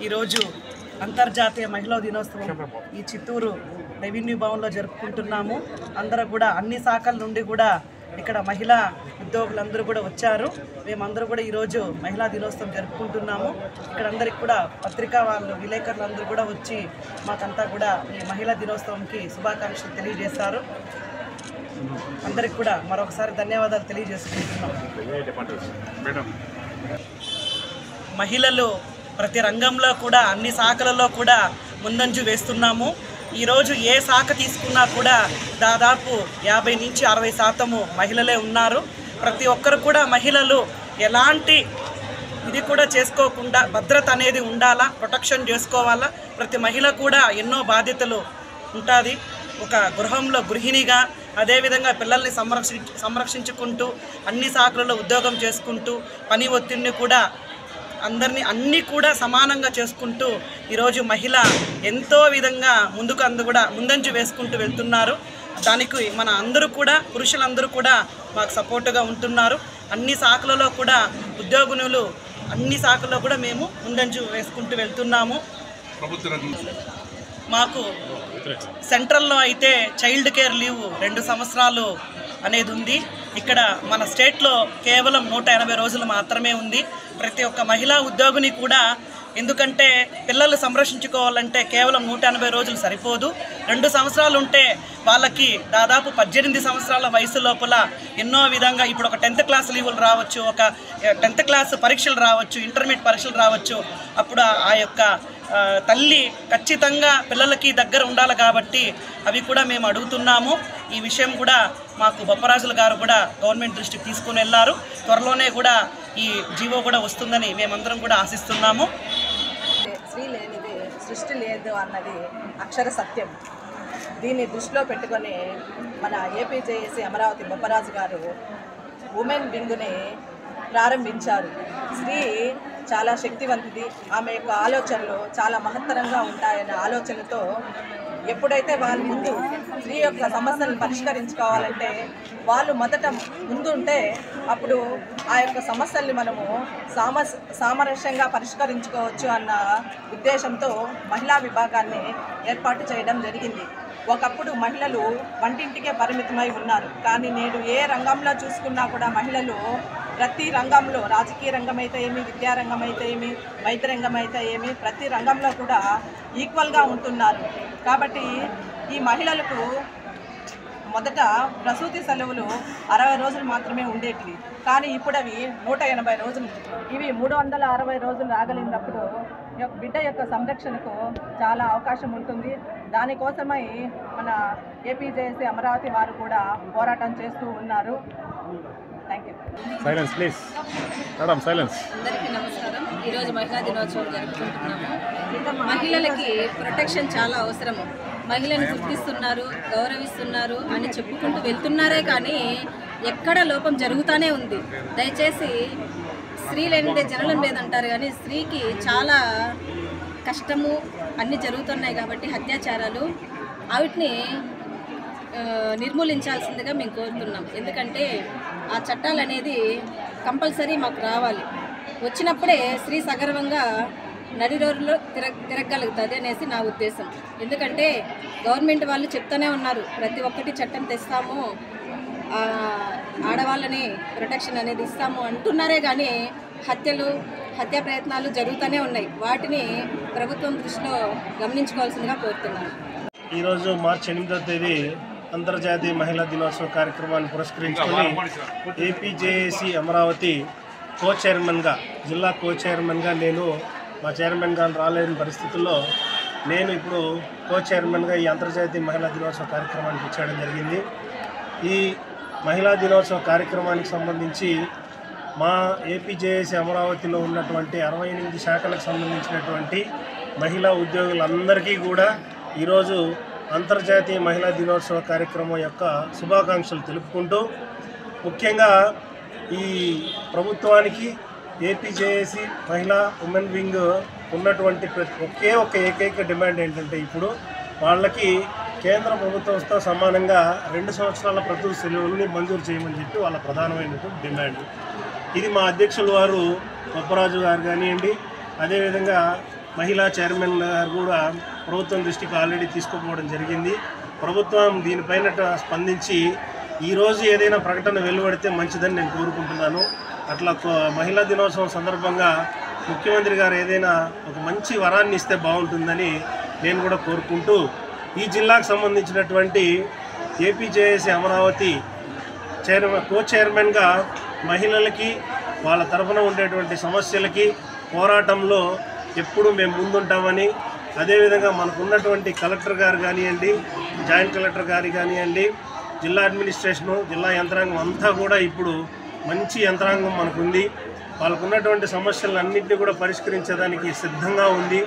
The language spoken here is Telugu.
ఈరోజు అంతర్జాతీయ మహిళా దినోత్సవం ఈ చిత్తూరు రెవెన్యూ భవన్లో జరుపుకుంటున్నాము. అందరూ కూడా అన్ని శాఖల నుండి కూడా ఇక్కడ మహిళా ఉద్యోగులందరూ కూడా వచ్చారు. మేమందరూ కూడా ఈరోజు మహిళా దినోత్సవం జరుపుకుంటున్నాము. ఇక్కడ అందరికి కూడా పత్రికా వాళ్ళు విలేకరులు అందరూ కూడా వచ్చి మాకంతా కూడా ఈ మహిళా దినోత్సవంకి శుభాకాంక్షలు తెలియజేశారు. అందరికి కూడా మరొకసారి ధన్యవాదాలు తెలియజేసుకుంటున్నాం. మహిళలు ప్రతి రంగంలో కూడా అన్ని శాఖలలో కూడా ముందంజు వేస్తున్నాము. ఈరోజు ఏ శాఖ తీసుకున్నా కూడా దాదాపు 50 నుంచి 60% మహిళలే ఉన్నారు. ప్రతి ఒక్కరు కూడా మహిళలు ఎలాంటి ఇది కూడా చేసుకోకుండా భద్రత అనేది ఉండాలా, ప్రొటెక్షన్ చేసుకోవాలా. ప్రతి మహిళ కూడా ఎన్నో బాధ్యతలు ఉంటుంది. ఒక గృహంలో గృహిణిగా, అదేవిధంగా పిల్లల్ని సంరక్షించుకుంటూ అన్ని శాఖలలో ఉద్యోగం చేసుకుంటూ పని ఒత్తిడిని కూడా అన్నీ కూడా సమానంగా చేసుకుంటూ ఈరోజు మహిళ ఎంతో విధంగా ముందంజు వేసుకుంటూ వెళ్తున్నారు. దానికి మన అందరూ కూడా పురుషులందరూ కూడా మాకు సపోర్టుగా ఉంటున్నారు. అన్ని శాఖలలో కూడా ఉద్యోగులు అన్ని శాఖల్లో కూడా మేము ముందంజు వేసుకుంటూ వెళ్తున్నాము. మాకు సెంట్రల్లో అయితే చైల్డ్ కేర్ లీవ్ 2 సంవత్సరాలు అనేది ఉంది. ఇక్కడ మన స్టేట్లో కేవలం 180 రోజులు మాత్రమే ఉంది. ప్రతి ఒక్క మహిళా ఉద్యోగిని కూడా, ఎందుకంటే పిల్లలు సంరక్షించుకోవాలంటే కేవలం 180 రోజులు సరిపోదు. 2 సంవత్సరాలు ఉంటే వాళ్ళకి దాదాపు 18 సంవత్సరాల వయసు లోపల ఎన్నో విధంగా ఇప్పుడు ఒక 10th క్లాస్ లీవులు రావచ్చు, ఒక 10th క్లాస్ పరీక్షలు రావచ్చు, ఇంటర్మీడియట్ పరీక్షలు రావచ్చు. అప్పుడు ఆ యొక్క తల్లి ఖచ్చితంగా పిల్లలకి దగ్గర ఉండాలి కాబట్టి అవి కూడా మేము అడుగుతున్నాము. ఈ విషయం కూడా మాకు బొప్పరాజుల గారు కూడా గవర్నమెంట్ దృష్టికి తీసుకుని వెళ్ళారు. త్వరలోనే కూడా ఈ జీవో కూడా వస్తుందని మేమందరం కూడా ఆశిస్తున్నాము. స్త్రీ లేనిది సృష్టి లేదు అన్నది అక్షర సత్యం. దీన్ని దృష్టిలో పెట్టుకొని మన ఏపీజేఏసీ అమరావతి బొప్పరాజు గారు ఉమెన్ వింగ్ని ప్రారంభించారు. స్త్రీ చాలా శక్తివంతుది. ఆమె యొక్క ఆలోచనలు చాలా మహత్తరంగా ఉంటాయనే ఆలోచనతో ఎప్పుడైతే వాళ్ళు ముందు స్త్రీ యొక్క సమస్యలను పరిష్కరించుకోవాలంటే వాళ్ళు మొదట ముందుంటే అప్పుడు ఆ యొక్క సమస్యల్ని మనము సామరస్యంగా పరిష్కరించుకోవచ్చు అన్న ఉద్దేశంతో మహిళా విభాగాన్ని ఏర్పాటు చేయడం జరిగింది. ఒకప్పుడు మహిళలు వంటింటికే పరిమితమై ఉన్నారు. కానీ నేడు ఏ రంగంలో చూసుకున్నా కూడా మహిళలు ప్రతి రంగంలో, రాజకీయ రంగం అయితే ఏమి, విద్యారంగం అయితే ఏమి, వైద్య రంగం అయితే ఏమి, ప్రతి రంగంలో కూడా ఈక్వల్గా ఉంటున్నారు. కాబట్టి ఈ మహిళలకు మొదట ప్రసూతి సెలవులు 60 రోజులు మాత్రమే ఉండేటివి. కానీ ఇప్పుడు అవి 180 రోజులు. ఇవి 360 రోజులు రాగలిగినప్పుడు బిడ్డ యొక్క సంరక్షణకు చాలా అవకాశం ఉంటుంది. దానికోసమై మన ఏపీజేఏసీ అమరావతి వారు కూడా పోరాటం చేస్తూ ఉన్నారు. Thank you. Silence please madam, silence. అందరికీ నమస్కారం. ఈరోజు మహిళా దినోత్సవం జరుపుకుంటున్నాము. మహిళలకి ప్రొటెక్షన్ చాలా అవసరము. మహిళని గుర్తిస్తున్నారు, గౌరవిస్తున్నారు అని చెప్పుకుంటూ వెళ్తున్నారే కానీ ఎక్కడ లోపం జరుగుతూనే ఉంది. దయచేసి స్త్రీ లేనిదే జననం లేదంటారు కానీ స్త్రీకి చాలా కష్టము అన్నీ జరుగుతున్నాయి కాబట్టి అత్యాచారాలు వాటిని నిర్మూలించాల్సిందిగా మేము కోరుతున్నాం. ఎందుకంటే ఆ చట్టాలు అనేది కంపల్సరీ మాకు రావాలి. వచ్చినప్పుడే స్త్రీ సగర్వంగా నడి రోడ్లో తిరగలుగుతుంది అనేసి నా ఉద్దేశం. ఎందుకంటే గవర్నమెంట్ వాళ్ళు చెప్తూనే ఉన్నారు, ప్రతి ఒక్కటి చట్టం తెస్తాము, ఆడవాళ్ళని ప్రొటెక్షన్ అనేది ఇస్తాము అంటున్నారే కానీ హత్యా ప్రయత్నాలు జరుగుతూనే ఉన్నాయి. వాటిని ప్రభుత్వం దృష్టిలో గమనించుకోవాల్సిందిగా కోరుతున్నాను. ఈరోజు మార్చి 8వ తేదీ అంతర్జాతీయ మహిళా దినోత్సవ కార్యక్రమాన్ని పురస్కరించుకొని ఏపీజేఏసీ అమరావతి చైర్మన్గా, జిల్లా చైర్మన్గా నేను, మా చైర్మన్ గారు రాలేని పరిస్థితుల్లో నేను ఇప్పుడు చైర్మన్గా ఈ అంతర్జాతీయ మహిళా దినోత్సవ కార్యక్రమానికి వచ్చేయడం జరిగింది. ఈ మహిళా దినోత్సవ కార్యక్రమానికి సంబంధించి మా ఏపీజేఏసీ అమరావతిలో ఉన్నటువంటి 68 శాఖలకు సంబంధించినటువంటి మహిళా ఉద్యోగులందరికీ కూడా ఈరోజు అంతర్జాతీయ మహిళా దినోత్సవ కార్యక్రమం యొక్క శుభాకాంక్షలు తెలుపుకుంటూ, ముఖ్యంగా ఈ ప్రభుత్వానికి ఏపీజేఏసీ మహిళా ఉమెన్ వింగ్ ఉన్నటువంటి ఏకైక డిమాండ్ ఏంటంటే ఇప్పుడు వాళ్ళకి కేంద్ర ప్రభుత్వంతో సమానంగా 2 సంవత్సరాల ప్రసూతి సెలవులని మంజూరు చేయమని చెప్పి వాళ్ళ ప్రధానమైనటువంటి డిమాండ్. ఇది మా అధ్యక్షులు వారు బొప్పరాజు గారు కానివ్వండి, అదేవిధంగా మహిళా చైర్మన్ గారు కూడా ప్రభుత్వం దృష్టికి ఆల్రెడీ తీసుకుపోవడం జరిగింది. ప్రభుత్వం దీనిపైన స్పందించి ఈరోజు ఏదైనా ప్రకటన వెలువడితే మంచిదని నేను కోరుకుంటున్నాను. అట్లా మహిళా దినోత్సవం సందర్భంగా ముఖ్యమంత్రి గారు ఏదైనా ఒక మంచి వరాన్ని ఇస్తే బాగుంటుందని నేను కూడా కోరుకుంటూ, ఈ జిల్లాకు సంబంధించినటువంటి ఏపీజేఏసీ అమరావతి కో చైర్మన్గా మహిళలకి వాళ్ళ తరఫున ఉండేటువంటి సమస్యలకి పోరాటంలో ఎప్పుడు మేము ముందుంటామని, అదేవిధంగా మనకున్నటువంటి కలెక్టర్ గారు కానివ్వండి, జాయింట్ కలెక్టర్ గారు కానివ్వండి, జిల్లా అడ్మినిస్ట్రేషను, జిల్లా యంత్రాంగం అంతా కూడా ఇప్పుడు మంచి యంత్రాంగం మనకుంది. వాళ్ళకున్నటువంటి సమస్యలన్నింటినీ కూడా పరిష్కరించడానికి సిద్ధంగా ఉంది.